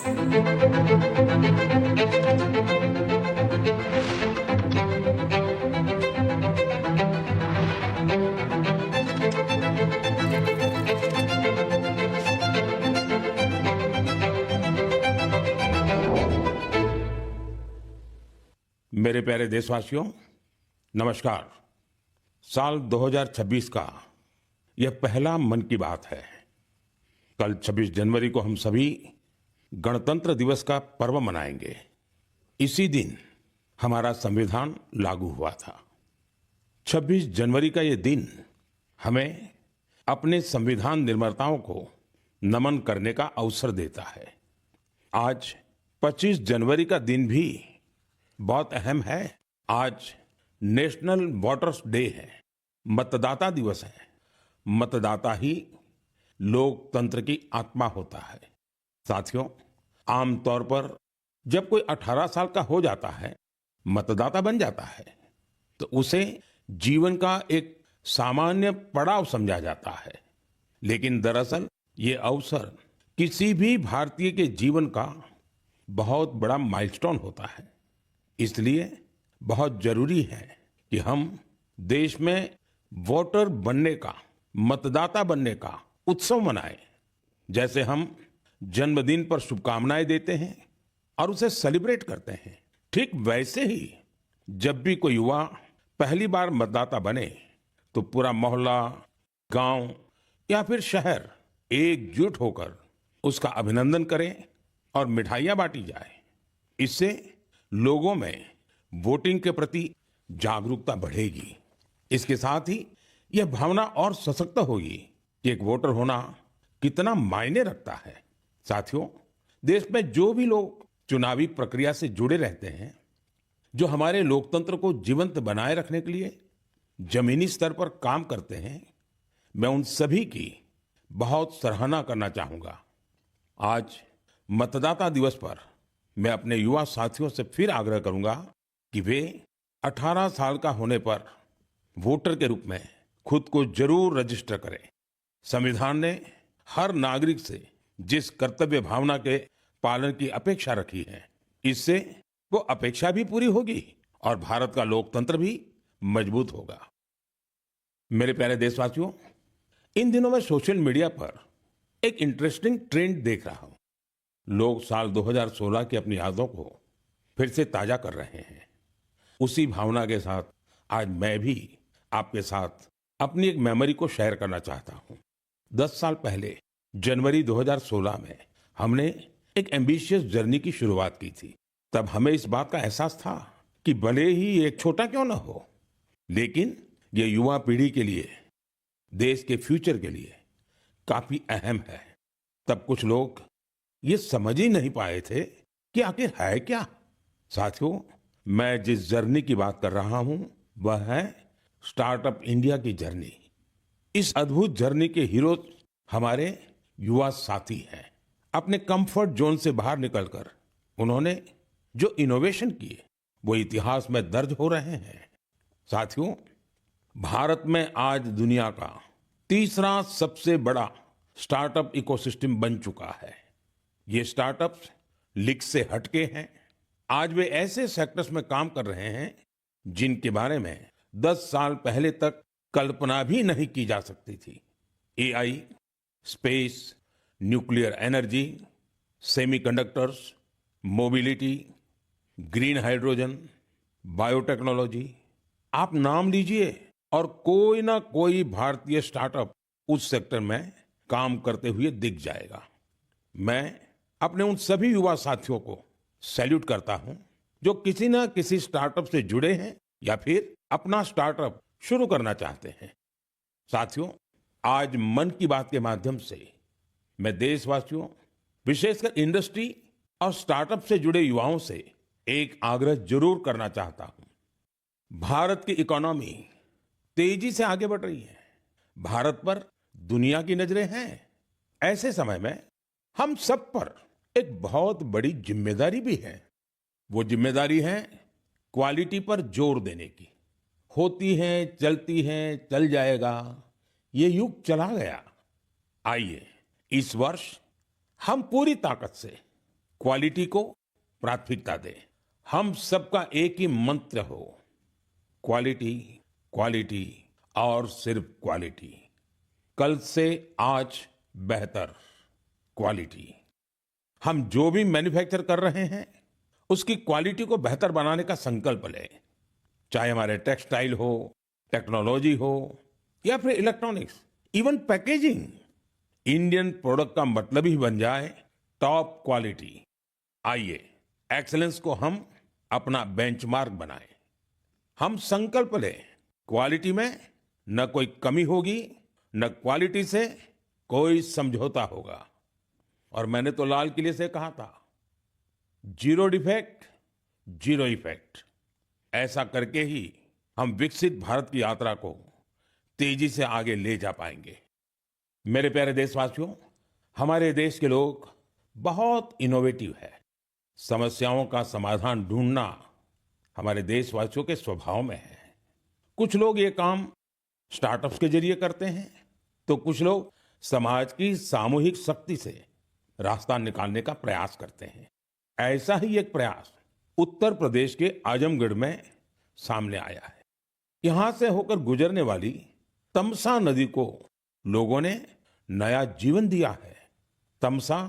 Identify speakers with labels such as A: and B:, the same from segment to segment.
A: मेरे प्यारे देशवासियों, नमस्कार। साल 2026 का यह पहला मन की बात है। कल 26 जनवरी को हम सभी गणतंत्र दिवस का पर्व मनाएंगे। इसी दिन हमारा संविधान लागू हुआ था। 26 जनवरी का ये दिन हमें अपने संविधान निर्माताओं को नमन करने का अवसर देता है। आज 25 जनवरी का दिन भी बहुत अहम है। आज नेशनल वोटर्स डे है, मतदाता दिवस है। मतदाता ही लोकतंत्र की आत्मा होता है। साथियों, आमतौर पर जब कोई 18 साल का हो जाता है, मतदाता बन जाता है, तो उसे जीवन का एक सामान्य पड़ाव समझा जाता है। लेकिन दरअसल ये अवसर किसी भी भारतीय के जीवन का बहुत बड़ा माइलस्टोन होता है। इसलिए बहुत जरूरी है कि हम देश में वोटर बनने का, मतदाता बनने का उत्सव मनाएं। जैसे हम जन्मदिन पर शुभकामनाएं देते हैं और उसे सेलिब्रेट करते हैं, ठीक वैसे ही जब भी कोई युवा पहली बार मतदाता बने तो पूरा मोहल्ला, गांव या फिर शहर एकजुट होकर उसका अभिनंदन करें और मिठाइयां बांटी जाए। इससे लोगों में वोटिंग के प्रति जागरूकता बढ़ेगी। इसके साथ ही यह भावना और सशक्त होगी कि एक वोटर होना कितना मायने रखता है। साथियों, देश में जो भी लोग चुनावी प्रक्रिया से जुड़े रहते हैं, जो हमारे लोकतंत्र को जीवंत बनाए रखने के लिए जमीनी स्तर पर काम करते हैं, मैं उन सभी की बहुत सराहना करना चाहूंगा। आज मतदाता दिवस पर मैं अपने युवा साथियों से फिर आग्रह करूंगा कि वे 18 साल का होने पर वोटर के रूप में खुद को जरूर रजिस्टर करें। संविधान ने हर नागरिक से जिस कर्तव्य भावना के पालन की अपेक्षा रखी है, इससे वो अपेक्षा भी पूरी होगी और भारत का लोकतंत्र भी मजबूत होगा। मेरे प्यारे देशवासियों, इन दिनों मैं सोशल मीडिया पर एक इंटरेस्टिंग ट्रेंड देख रहा हूं। लोग साल 2016 की अपनी यादों को फिर से ताजा कर रहे हैं। उसी भावना के साथ आज मैं भी आपके साथ अपनी एक मेमोरी को शेयर करना चाहता हूं। 10 साल पहले जनवरी 2016 में हमने एक एम्बिशियस जर्नी की शुरुआत की थी। तब हमें इस बात का एहसास था कि भले ही एक छोटा क्यों ना हो, लेकिन ये युवा पीढ़ी के लिए, देश के फ्यूचर के लिए काफी अहम है। तब कुछ लोग ये समझ ही नहीं पाए थे कि आखिर है क्या। साथियों, मैं जिस जर्नी की बात कर रहा हूं वह है स्टार्टअप इंडिया की जर्नी। इस अद्भुत जर्नी के हीरो हमारे युवा साथी हैं। अपने कंफर्ट जोन से बाहर निकलकर उन्होंने जो इनोवेशन किए वो इतिहास में दर्ज हो रहे हैं। साथियों, भारत में आज दुनिया का तीसरा सबसे बड़ा स्टार्टअप इकोसिस्टम बन चुका है। ये स्टार्टअप्स लीक से हटके हैं। आज वे ऐसे सेक्टर्स में काम कर रहे हैं जिनके बारे में 10 साल पहले तक कल्पना भी नहीं की जा सकती थी। AI, space, nuclear energy, semiconductors, mobility, green hydrogen, biotechnology, आप नाम लीजिए और कोई ना कोई भारतीय स्टार्टअप उस सेक्टर में काम करते हुए दिख जाएगा। मैं अपने उन सभी युवा साथियों को सैल्यूट करता हूं जो किसी ना किसी स्टार्टअप से जुड़े हैं या फिर अपना स्टार्टअप शुरू करना चाहते हैं। साथियों, आज मन की बात के माध्यम से मैं देशवासियों, विशेषकर इंडस्ट्री और स्टार्टअप से जुड़े युवाओं से एक आग्रह जरूर करना चाहता हूं। भारत की इकोनॉमी तेजी से आगे बढ़ रही है। भारत पर दुनिया की नजरें हैं। ऐसे समय में हम सब पर एक बहुत बड़ी जिम्मेदारी भी है। वो जिम्मेदारी है क्वालिटी पर जोर देने की। होती है, चलती है, चल जाएगा, ये युग चला गया। आइए इस वर्ष हम पूरी ताकत से क्वालिटी को प्राथमिकता दें। हम सबका एक ही मंत्र हो, क्वालिटी, क्वालिटी और सिर्फ क्वालिटी। कल से आज बेहतर क्वालिटी। हम जो भी मैन्युफैक्चर कर रहे हैं उसकी क्वालिटी को बेहतर बनाने का संकल्प लें। चाहे हमारे टेक्सटाइल हो, टेक्नोलॉजी हो या फिर electronics, even packaging. Indian product का मतलब ही बन जाए टॉप क्वालिटी। आइए एक्सीलेंस को हम अपना बेंचमार्क बनाएं। हम संकल्प लें, क्वालिटी में न कोई कमी होगी, न क्वालिटी से कोई समझौता होगा। और मैंने तो लाल किले से कहा था, जीरो डिफेक्ट, जीरो इफेक्ट। ऐसा करके ही हम विकसित भारत की यात्रा को तेजी से आगे ले जा पाएंगे। मेरे प्यारे देशवासियों, हमारे देश के लोग बहुत इनोवेटिव है। समस्याओं का समाधान ढूंढना हमारे देशवासियों के स्वभाव में है। कुछ लोग ये काम स्टार्टअप्स के जरिए करते हैं, तो कुछ लोग समाज की सामूहिक शक्ति से रास्ता निकालने का प्रयास करते हैं। ऐसा ही एक प्रयास उत्तर प्रदेश के आजमगढ़ में सामने आया है। यहां से होकर गुजरने वाली तमसा नदी को लोगों ने नया जीवन दिया है। तमसा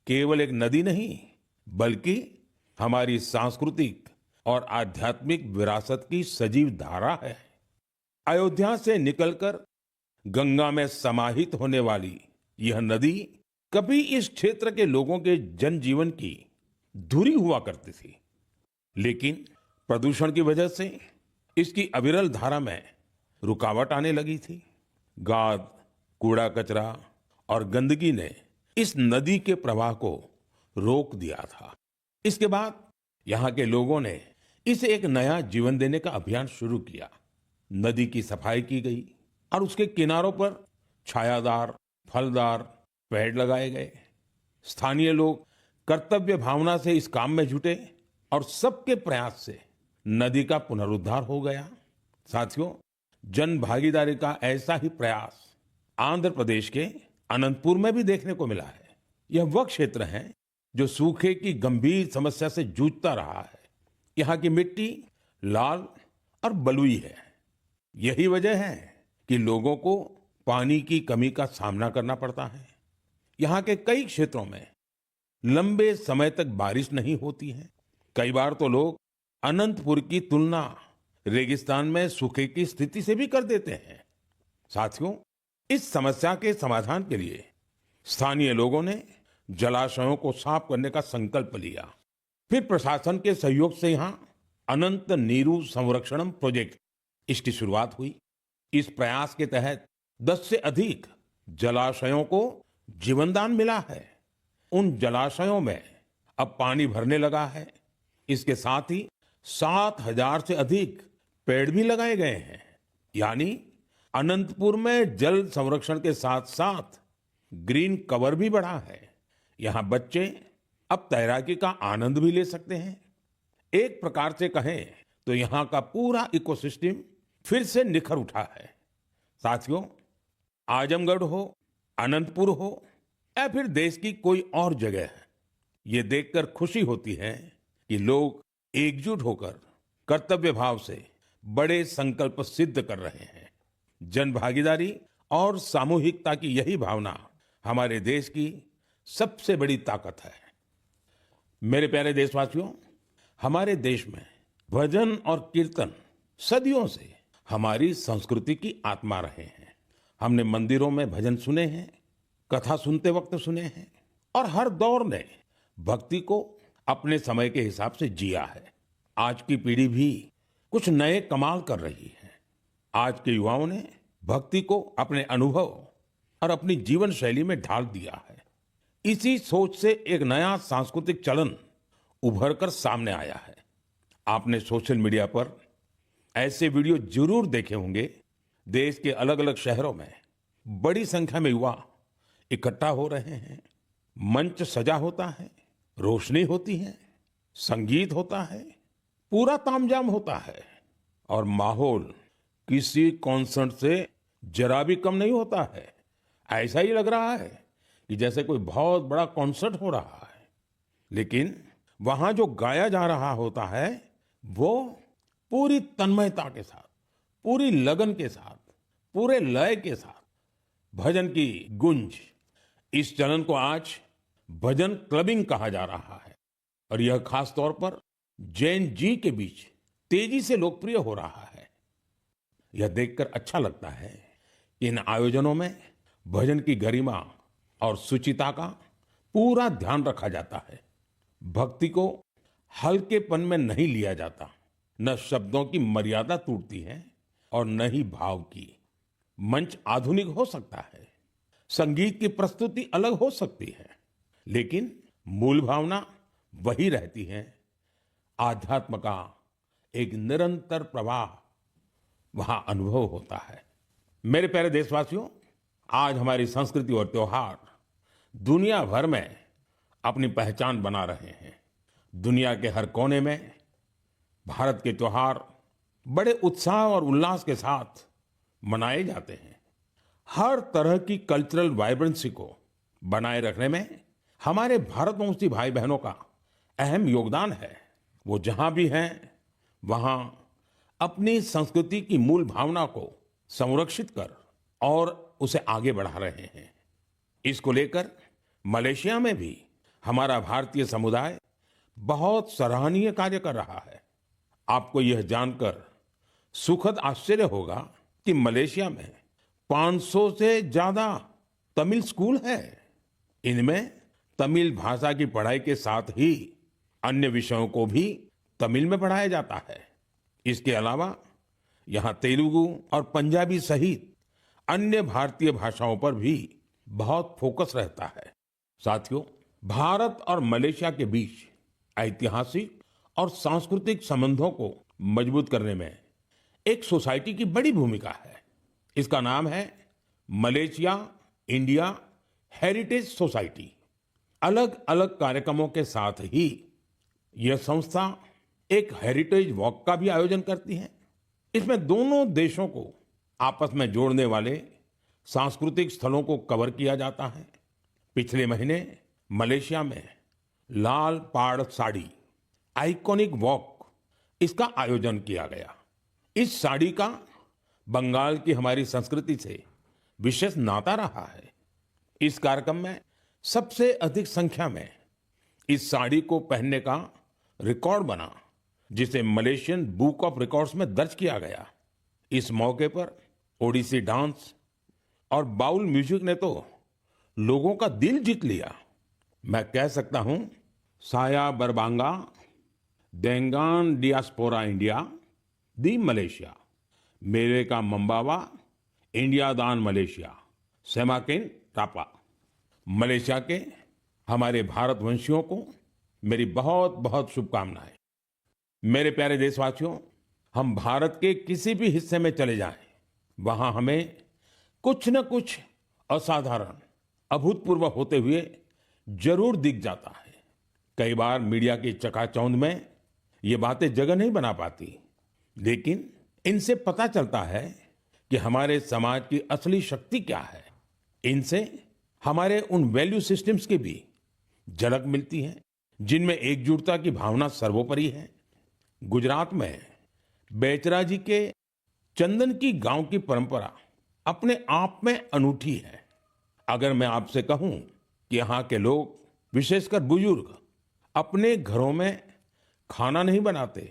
A: केवल एक नदी नहीं, बल्कि हमारी सांस्कृतिक और आध्यात्मिक विरासत की सजीव धारा है। अयोध्या से निकलकर गंगा में समाहित होने वाली यह नदी कभी इस क्षेत्र के लोगों के जनजीवन की धुरी हुआ करती थी, लेकिन प्रदूषण की वजह से इसकी अविरल धारा में रुकावट आने लगी थी। गाद, कूड़ा कचरा और गंदगी ने इस नदी के प्रवाह को रोक दिया था। इसके बाद यहाँ के लोगों ने इसे एक नया जीवन देने का अभियान शुरू किया। नदी की सफाई की गई और उसके किनारों पर छायादार, फलदार पेड़ लगाए गए। स्थानीय लोग कर्तव्य भावना से इस काम में जुटे और सबके प्रयास से नदी का पुनरुद्धार हो गया। साथियों, जन भागीदारी का ऐसा ही प्रयास आंध्र प्रदेश के अनंतपुर में भी देखने को मिला है। यह वह क्षेत्र है जो सूखे की गंभीर समस्या से जूझता रहा है। यहाँ की मिट्टी लाल और बलुई है। यही वजह है कि लोगों को पानी की कमी का सामना करना पड़ता है। यहाँ के कई क्षेत्रों में लंबे समय तक बारिश नहीं होती है। कई बार तो लोग अनंतपुर की तुलना रेगिस्तान में सूखे की स्थिति से भी कर देते हैं। साथियों, इस समस्या के समाधान के लिए स्थानीय लोगों ने जलाशयों को साफ करने का संकल्प लिया। फिर प्रशासन के सहयोग से यहाँ अनंत नीरू संरक्षणम प्रोजेक्ट, इसकी शुरुआत हुई। इस प्रयास के तहत 10 से अधिक जलाशयों को जीवनदान मिला है। उन जलाशयों में अब पानी भरने लगा है। इसके साथ ही 7,000 से अधिक पेड़ भी लगाए गए हैं। यानी अनंतपुर में जल संरक्षण के साथ साथ ग्रीन कवर भी बढ़ा है। यहाँ बच्चे अब तैराकी का आनंद भी ले सकते हैं। एक प्रकार से कहें तो यहाँ का पूरा इकोसिस्टम फिर से निखर उठा है। साथियों, आजमगढ़ हो, अनंतपुर हो या फिर देश की कोई और जगह, ये देखकर खुशी होती है कि लोग एकजुट होकर कर्तव्य भाव से बड़े संकल्प सिद्ध कर रहे हैं। जन भागीदारी और सामूहिकता की यही भावना हमारे देश की सबसे बड़ी ताकत है। मेरे प्यारे देशवासियों, हमारे देश में भजन और कीर्तन सदियों से हमारी संस्कृति की आत्मा रहे हैं। हमने मंदिरों में भजन सुने हैं, कथा सुनते वक्त सुने हैं और हर दौर ने भक्ति को अपने समय के हिसाब से जिया है। आज की पीढ़ी भी कुछ नए कमाल कर रही है। आज के युवाओं ने भक्ति को अपने अनुभव और अपनी जीवन शैली में ढाल दिया है। इसी सोच से एक नया सांस्कृतिक चलन उभर कर सामने आया है। आपने सोशल मीडिया पर ऐसे वीडियो जरूर देखे होंगे। देश के अलग अलग शहरों में बड़ी संख्या में युवा इकट्ठा हो रहे हैं। मंच सजा होता है, रोशनी होती है, संगीत होता है, पूरा तामझाम होता है और माहौल किसी कॉन्सर्ट से जरा भी कम नहीं होता है। ऐसा ही लग रहा है कि जैसे कोई बहुत बड़ा कॉन्सर्ट हो रहा है। लेकिन वहां जो गाया जा रहा होता है वो पूरी तन्मयता के साथ, पूरी लगन के साथ, पूरे लय के साथ, भजन की गूंज। इस चलन को आज भजन क्लबिंग कहा जा रहा है और यह खास तौर पर जैन जी के बीच तेजी से लोकप्रिय हो रहा है। यह देखकर अच्छा लगता है कि इन आयोजनों में भजन की गरिमा और सुचिता का पूरा ध्यान रखा जाता है। भक्ति को हल्केपन में नहीं लिया जाता, न शब्दों की मर्यादा टूटती है और न ही भाव की। मंच आधुनिक हो सकता है, संगीत की प्रस्तुति अलग हो सकती है, लेकिन मूल भावना वही रहती है। आध्यात्म का एक निरंतर प्रवाह वहां अनुभव होता है। मेरे प्यारे देशवासियों, आज हमारी संस्कृति और त्योहार दुनिया भर में अपनी पहचान बना रहे हैं। दुनिया के हर कोने में भारत के त्योहार बड़े उत्साह और उल्लास के साथ मनाए जाते हैं। हर तरह की कल्चरल वाइब्रेंसी को बनाए रखने में हमारे भारतवंशी भाई बहनों का अहम योगदान है। वो जहां भी हैं वहां अपनी संस्कृति की मूल भावना को संरक्षित कर और उसे आगे बढ़ा रहे हैं। इसको लेकर मलेशिया में भी हमारा भारतीय समुदाय बहुत सराहनीय कार्य कर रहा है। आपको यह जानकर सुखद आश्चर्य होगा कि मलेशिया में 500 से ज्यादा तमिल स्कूल हैं। इनमें तमिल भाषा की पढ़ाई के साथ ही अन्य विषयों को भी तमिल में पढ़ाया जाता है। इसके अलावा यहाँ तेलुगु और पंजाबी सहित अन्य भारतीय भाषाओं पर भी बहुत फोकस रहता है। साथियों, भारत और मलेशिया के बीच ऐतिहासिक और सांस्कृतिक संबंधों को मजबूत करने में एक सोसाइटी की बड़ी भूमिका है। इसका नाम है मलेशिया इंडिया हेरिटेज सोसाइटी। अलग अलग कार्यक्रमों के साथ ही यह संस्था एक हेरिटेज वॉक का भी आयोजन करती है। इसमें दोनों देशों को आपस में जोड़ने वाले सांस्कृतिक स्थलों को कवर किया जाता है। पिछले महीने मलेशिया में लाल पाड़ साड़ी आइकॉनिक वॉक, इसका आयोजन किया गया। इस साड़ी का बंगाल की हमारी संस्कृति से विशेष नाता रहा है। इस कार्यक्रम में सबसे अधिक संख्या में इस साड़ी को पहनने का रिकॉर्ड बना, जिसे मलेशियन बुक ऑफ रिकॉर्ड्स में दर्ज किया गया। इस मौके पर ओडिसी डांस और बाउल म्यूजिक ने तो लोगों का दिल जीत लिया। मैं कह सकता हूं, साया बरबांगा देंगान डियास्पोरा इंडिया दी मलेशिया, मेरे का मंबावा इंडिया दान मलेशिया, सेमाकिन टापा। मलेशिया के हमारे भारतवंशियों को मेरी बहुत बहुत शुभकामनाएं। मेरे प्यारे देशवासियों, हम भारत के किसी भी हिस्से में चले जाएं, वहां हमें कुछ न कुछ असाधारण, अभूतपूर्व होते हुए जरूर दिख जाता है। कई बार मीडिया की चकाचौंध में ये बातें जगह नहीं बना पाती, लेकिन इनसे पता चलता है कि हमारे समाज की असली शक्ति क्या है। इनसे हमारे उन वैल्यू सिस्टम्स की भी झलक मिलती है, जिनमें एकजुटता की भावना सर्वोपरि है। गुजरात में बेचरा जी के चंदन की गांव की परंपरा अपने आप में अनूठी है। अगर मैं आपसे कहूं कि यहाँ के लोग, विशेषकर बुजुर्ग, अपने घरों में खाना नहीं बनाते,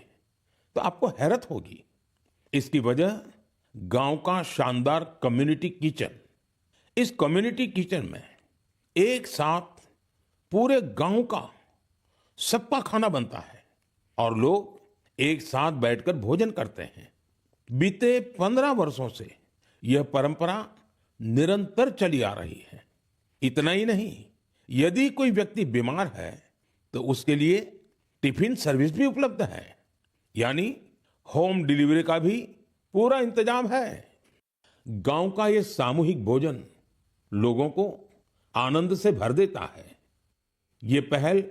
A: तो आपको हैरत होगी। इसकी वजह गांव का शानदार कम्युनिटी किचन। इस कम्युनिटी किचन में एक साथ पूरे गांव का सबका खाना बनता है और लोग एक साथ बैठकर भोजन करते हैं। बीते 15 वर्षों से यह परंपरा निरंतर चली आ रही है। इतना ही नहीं, यदि कोई व्यक्ति बीमार है तो उसके लिए टिफिन सर्विस भी उपलब्ध है, यानी होम डिलीवरी का भी पूरा इंतजाम है। गांव का ये सामूहिक भोजन लोगों को आनंद से भर देता है। ये पहल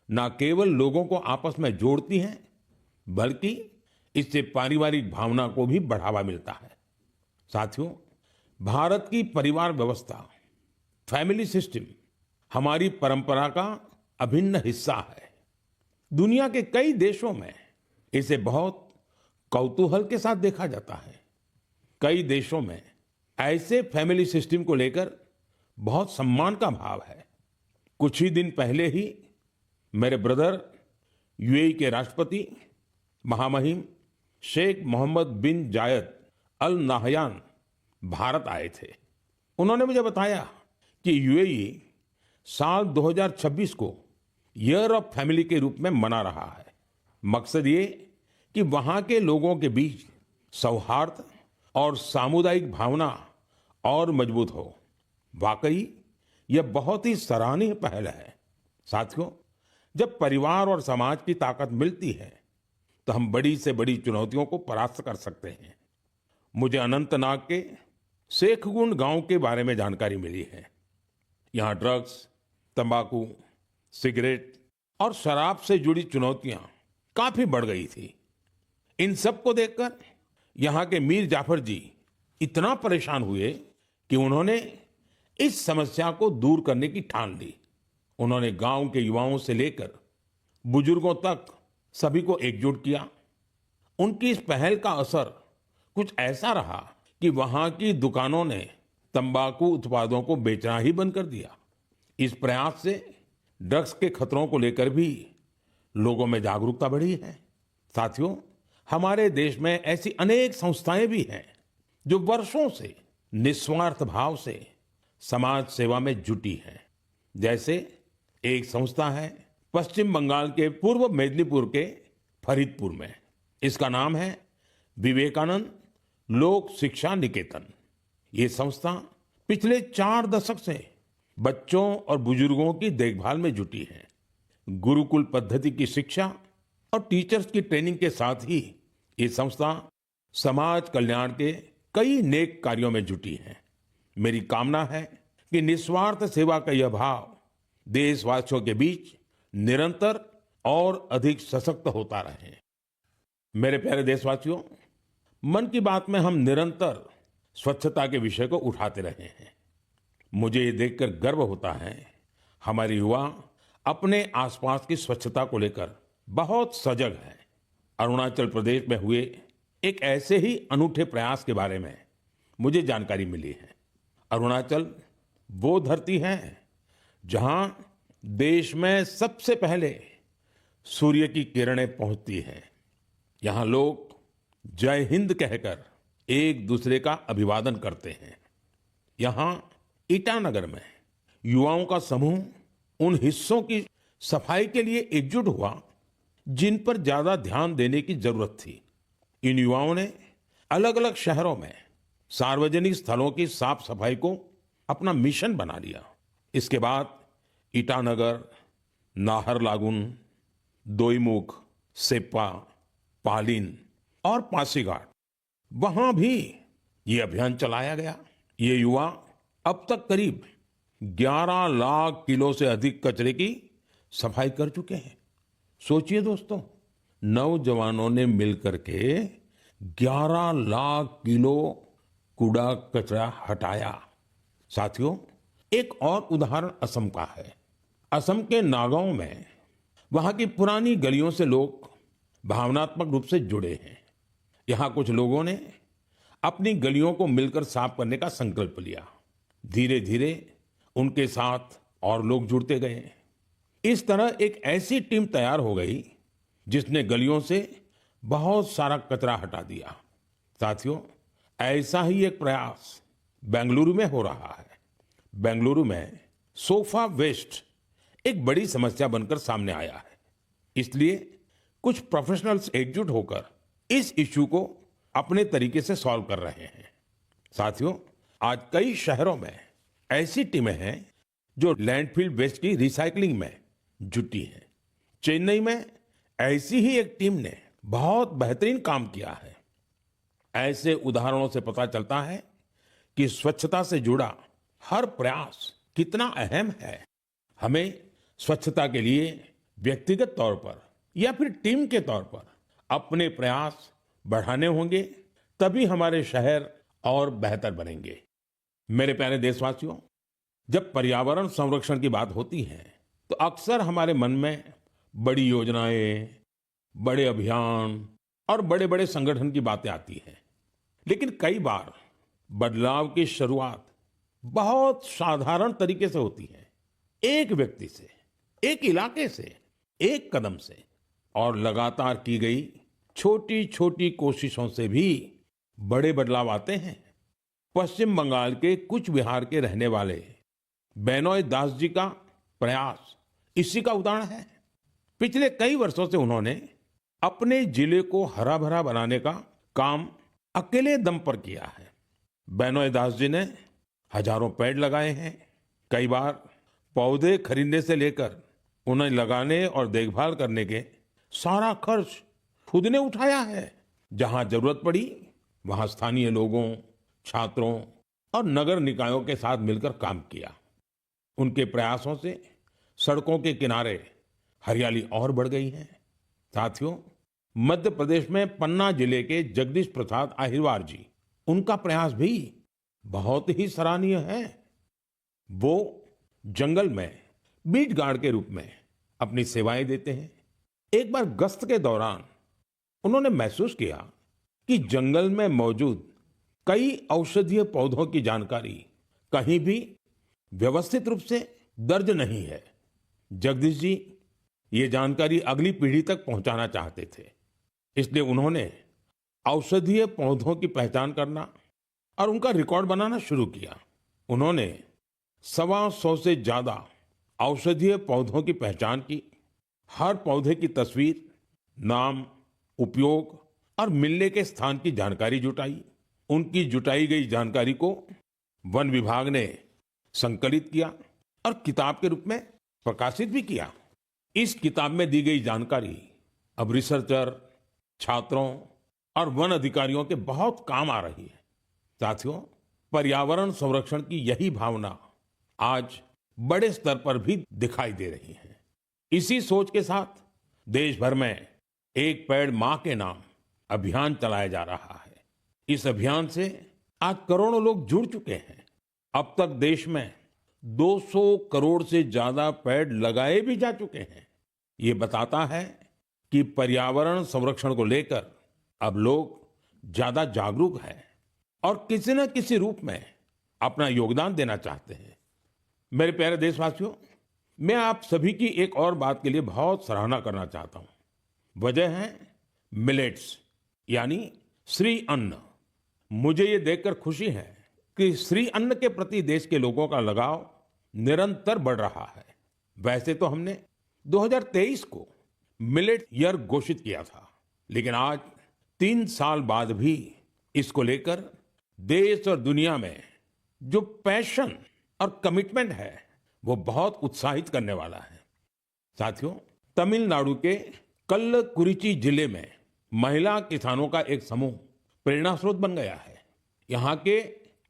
A: न केवल लोगों को आपस में जोड़ती है, बल्कि इससे पारिवारिक भावना को भी बढ़ावा मिलता है। साथियों, भारत की परिवार व्यवस्था, फैमिली सिस्टम हमारी परंपरा का अभिन्न हिस्सा है। दुनिया के कई देशों में इसे बहुत कौतूहल के साथ देखा जाता है। कई देशों में ऐसे फैमिली सिस्टम को लेकर बहुत सम्मान का भाव है। कुछ ही दिन पहले ही मेरे ब्रदर यूएई के राष्ट्रपति महामहिम शेख मोहम्मद बिन जायद अल नाहयान भारत आए थे। उन्होंने मुझे बताया कि यूएई साल 2026 को ईयर ऑफ फैमिली के रूप में मना रहा है। मकसद ये कि वहां के लोगों के बीच सौहार्द और सामुदायिक भावना और मजबूत हो। वाकई यह बहुत ही सराहनीय पहल है। साथियों, जब परिवार और समाज की ताकत मिलती है तो हम बड़ी से बड़ी चुनौतियों को परास्त कर सकते हैं। मुझे अनंतनाग के शेखगुंड गांव के बारे में जानकारी मिली है। यहाँ ड्रग्स, तंबाकू, सिगरेट और शराब से जुड़ी चुनौतियां काफी बढ़ गई थी। इन सब को देखकर यहाँ के मीर जाफर जी इतना परेशान हुए कि उन्होंने इस समस्या को दूर करने की ठान ली। उन्होंने गांव के युवाओं से लेकर बुजुर्गों तक सभी को एकजुट किया। उनकी इस पहल का असर कुछ ऐसा रहा कि वहां की दुकानों ने तंबाकू उत्पादों को बेचना ही बंद कर दिया। इस प्रयास से ड्रग्स के खतरों को लेकर भी लोगों में जागरूकता बढ़ी है। साथियों, हमारे देश में ऐसी अनेक संस्थाएं भी हैं जो वर्षों से निस्वार्थ भाव से समाज सेवा में जुटी हैं। जैसे एक संस्था है पश्चिम बंगाल के पूर्व मेदिनीपुर के फरीदपुर में। इसका नाम है विवेकानंद लोक शिक्षा निकेतन। ये संस्था पिछले 4 दशक से बच्चों और बुजुर्गों की देखभाल में जुटी है। गुरुकुल पद्धति की शिक्षा और टीचर्स की ट्रेनिंग के साथ ही ये संस्था समाज कल्याण के कई नेक कार्यों में जुटी है। मेरी कामना है कि निस्वार्थ सेवा का यह भाव देशवासियों के बीच निरंतर और अधिक सशक्त होता रहे। मेरे प्यारे देशवासियों, मन की बात में हम निरंतर स्वच्छता के विषय को उठाते रहे हैं। मुझे ये देखकर गर्व होता है हमारे युवा अपने आसपास की स्वच्छता को लेकर बहुत सजग हैं। अरुणाचल प्रदेश में हुए एक ऐसे ही अनूठे प्रयास के बारे में मुझे जानकारी मिली है। अरुणाचल वो धरती है जहां देश में सबसे पहले सूर्य की किरणें पहुंचती हैं। यहां लोग जय हिंद कहकर एक दूसरे का अभिवादन करते हैं। यहां ईटानगर में युवाओं का समूह उन हिस्सों की सफाई के लिए एकजुट हुआ जिन पर ज्यादा ध्यान देने की जरूरत थी। इन युवाओं ने अलग अलग शहरों में सार्वजनिक स्थलों की साफ सफाई को अपना मिशन बना लिया। इसके बाद ईटानगर, नाहरलागुन, दोईमुख, सेप्पा, पालिन और पासीघाट, वहां भी ये अभियान चलाया गया। ये युवा अब तक करीब 11 लाख किलो से अधिक कचरे की सफाई कर चुके हैं। सोचिए दोस्तों, नौजवानों ने मिलकर के 11 लाख किलो कूड़ा कचरा हटाया। साथियों, एक और उदाहरण असम का है। असम के नागांव में वहां की पुरानी गलियों से लोग भावनात्मक रूप से जुड़े हैं। यहां कुछ लोगों ने अपनी गलियों को मिलकर साफ करने का संकल्प लिया। धीरे धीरे उनके साथ और लोग जुड़ते गए। इस तरह एक ऐसी टीम तैयार हो गई जिसने गलियों से बहुत सारा कचरा हटा दिया। साथियों, ऐसा ही एक प्रयास बेंगलुरु में हो रहा है। बेंगलुरु में सोफा वेस्ट एक बड़ी समस्या बनकर सामने आया है। इसलिए कुछ प्रोफेशनल्स एकजुट होकर इस इश्यू को अपने तरीके से सॉल्व कर रहे हैं। साथियों, आज कई शहरों में ऐसी टीमें हैं जो लैंडफिल वेस्ट की रिसाइकलिंग में जुटी हैं। चेन्नई में ऐसी ही एक टीम ने बहुत बेहतरीन काम किया है। ऐसे उदाहरणों से पता चलता है कि स्वच्छता से जुड़ा हर प्रयास कितना अहम है। हमें स्वच्छता के लिए व्यक्तिगत तौर पर या फिर टीम के तौर पर अपने प्रयास बढ़ाने होंगे, तभी हमारे शहर और बेहतर बनेंगे। मेरे प्यारे देशवासियों, जब पर्यावरण संरक्षण की बात होती है तो अक्सर हमारे मन में बड़ी योजनाएं, बड़े अभियान और बड़े-बड़े संगठन की बातें आती हैं। लेकिन कई बार बदलाव की शुरुआत बहुत साधारण तरीके से होती है। एक व्यक्ति से, एक इलाके से, एक कदम से और लगातार की गई छोटी-छोटी कोशिशों से भी बड़े बदलाव आते हैं। पश्चिम बंगाल के कुछ बिहार के रहने वाले बेनोय दास जी का प्रयास इसी का उदाहरण है। पिछले कई वर्षों से उन्होंने अपने जिले को हरा भरा बनाने का काम अकेले दम पर किया है। बेनोय दास जी ने हजारों पेड़ लगाए हैं। कई बार पौधे खरीदने से लेकर उन्हें लगाने और देखभाल करने के सारा खर्च खुद ने उठाया है। जहां जरूरत पड़ी वहां स्थानीय लोगों, छात्रों और नगर निकायों के साथ मिलकर काम किया। उनके प्रयासों से सड़कों के किनारे हरियाली और बढ़ गई है। साथियों, मध्य प्रदेश में पन्ना जिले के जगदीश प्रसाद आहिरवार जी, उनका प्रयास भी बहुत ही सराहनीय है। वो जंगल में बीट गार्ड के रूप में अपनी सेवाएं देते हैं। एक बार गश्त के दौरान उन्होंने महसूस किया कि जंगल में मौजूद कई औषधीय पौधों की जानकारी कहीं भी व्यवस्थित रूप से दर्ज नहीं है। जगदीश जी ये जानकारी अगली पीढ़ी तक पहुंचाना चाहते थे। इसलिए उन्होंने औषधीय पौधों की पहचान करना और उनका रिकॉर्ड बनाना शुरू किया। उन्होंने 125 से ज्यादा औषधीय पौधों की पहचान की। हर पौधे की तस्वीर, नाम, उपयोग और मिलने के स्थान की जानकारी जुटाई। उनकी जुटाई गई जानकारी को वन विभाग ने संकलित किया और किताब के रूप में प्रकाशित भी किया। इस किताब में दी गई जानकारी अब रिसर्चर, छात्रों और वन अधिकारियों के बहुत काम आ रही है। साथियों, पर्यावरण संरक्षण की यही भावना आज बड़े स्तर पर भी दिखाई दे रही है। इसी सोच के साथ देश भर में एक पेड़ मां के नाम अभियान चलाया जा रहा है। इस अभियान से आज करोड़ों लोग जुड़ चुके हैं। अब तक देश में 200 करोड़ से ज्यादा पेड़ लगाए भी जा चुके हैं। ये बताता है कि पर्यावरण संरक्षण को लेकर अब लोग ज्यादा जागरूक हैं और किसी न किसी रूप में अपना योगदान देना चाहते हैं। मेरे प्यारे देशवासियों, मैं आप सभी की एक और बात के लिए बहुत सराहना करना चाहता हूं। वजह है मिलेट्स, यानी श्री अन्न। मुझे ये देखकर खुशी है कि श्री अन्न के प्रति देश के लोगों का लगाव निरंतर बढ़ रहा है। वैसे तो हमने 2023 को मिलेट ईयर घोषित किया था, लेकिन आज 3 साल बाद भी इसको लेकर देश और दुनिया में जो पैशन और कमिटमेंट है वो बहुत उत्साहित करने वाला है। साथियों, तमिलनाडु के कल्लकुरिची जिले में महिला किसानों का एक समूह प्रेरणा स्रोत बन गया है। यहाँ के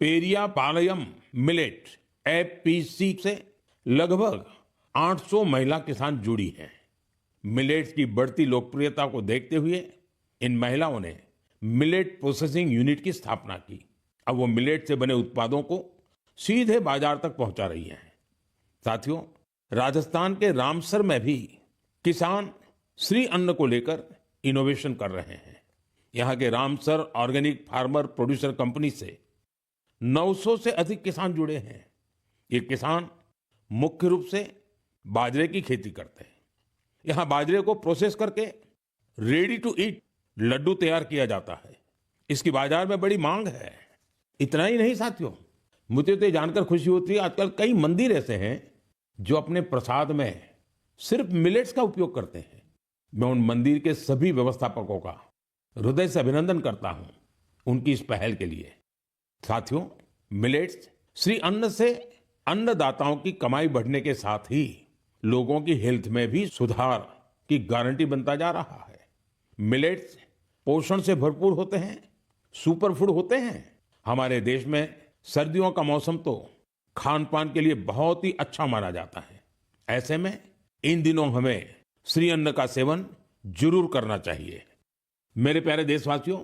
A: पेरिया पालयम मिलेट एफपीसी से लगभग 800 महिला किसान जुड़ी हैं। मिलेट्स की बढ़ती लोकप्रियता को देखते हुए इन महिलाओं ने मिलेट प्रोसेसिंग यूनिट की स्थापना की। अब वो मिलेट से बने उत्पादों को सीधे बाजार तक पहुंचा रही हैं। साथियों, राजस्थान के रामसर में भी किसान श्री अन्न को लेकर इनोवेशन कर रहे हैं। यहाँ के Ramsar organic farmer producer company से 900 से अधिक किसान जुड़े हैं। ये किसान मुख्य रूप से बाजरे की खेती करते हैं। यहाँ बाजरे को प्रोसेस करके रेडी टू ईट लड्डू तैयार किया जाता है। इसकी बाजार में बड़ी मांग है। इतना ही नहीं साथियों, मुझे तो ये जानकर खुशी होती है आजकल कई मंदिर ऐसे हैं जो अपने प्रसाद में सिर्फ मिलेट्स का उपयोग करते हैं। मैं उन मंदिर के सभी व्यवस्थापकों का हृदय से अभिनंदन करता हूं उनकी इस पहल के लिए। साथियों, मिलेट्स श्री अन्न से अन्नदाताओं की कमाई बढ़ने के साथ ही लोगों की हेल्थ में भी सुधार की गारंटी बनता जा रहा है। मिलेट्स पोषण से भरपूर होते हैं, सुपर फूड होते हैं। हमारे देश में सर्दियों का मौसम तो खान पान के लिए बहुत ही अच्छा माना जाता है। ऐसे में इन दिनों हमें श्री अन्न का सेवन जरूर करना चाहिए। मेरे प्यारे देशवासियों,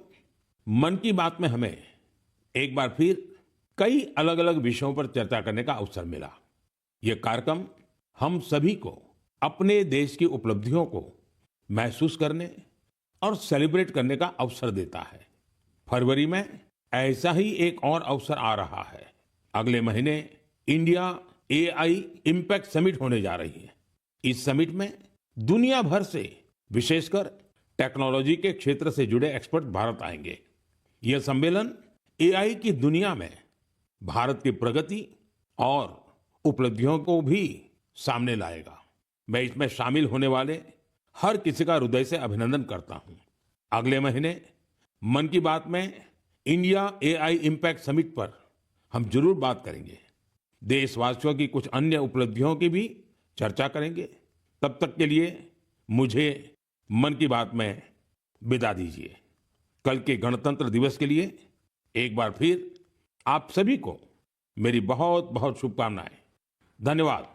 A: मन की बात में हमें एक बार फिर कई अलग अलग विषयों पर चर्चा करने का अवसर मिला। ये कार्यक्रम हम सभी को अपने देश की उपलब्धियों को महसूस करने और सेलिब्रेट करने का अवसर देता है। फरवरी में ऐसा ही एक और अवसर आ रहा है। अगले महीने इंडिया एआई इम्पैक्ट समिट होने जा रही है। इस समिट में दुनिया भर से, विशेषकर टेक्नोलॉजी के क्षेत्र से जुड़े एक्सपर्ट भारत आएंगे। यह सम्मेलन एआई की दुनिया में भारत की प्रगति और उपलब्धियों को भी सामने लाएगा। मैं इसमें शामिल होने वाले हर किसी का हृदय से अभिनंदन करता हूं। अगले महीने मन की बात में इंडिया एआई इम्पैक्ट समिट पर हम जरूर बात करेंगे। देशवासियों की कुछ अन्य उपलब्धियों की भी चर्चा करेंगे। तब तक के लिए मुझे मन की बात में विदा दीजिए। कल के गणतंत्र दिवस के लिए एक बार फिर आप सभी को मेरी बहुत बहुत शुभकामनाएं। धन्यवाद।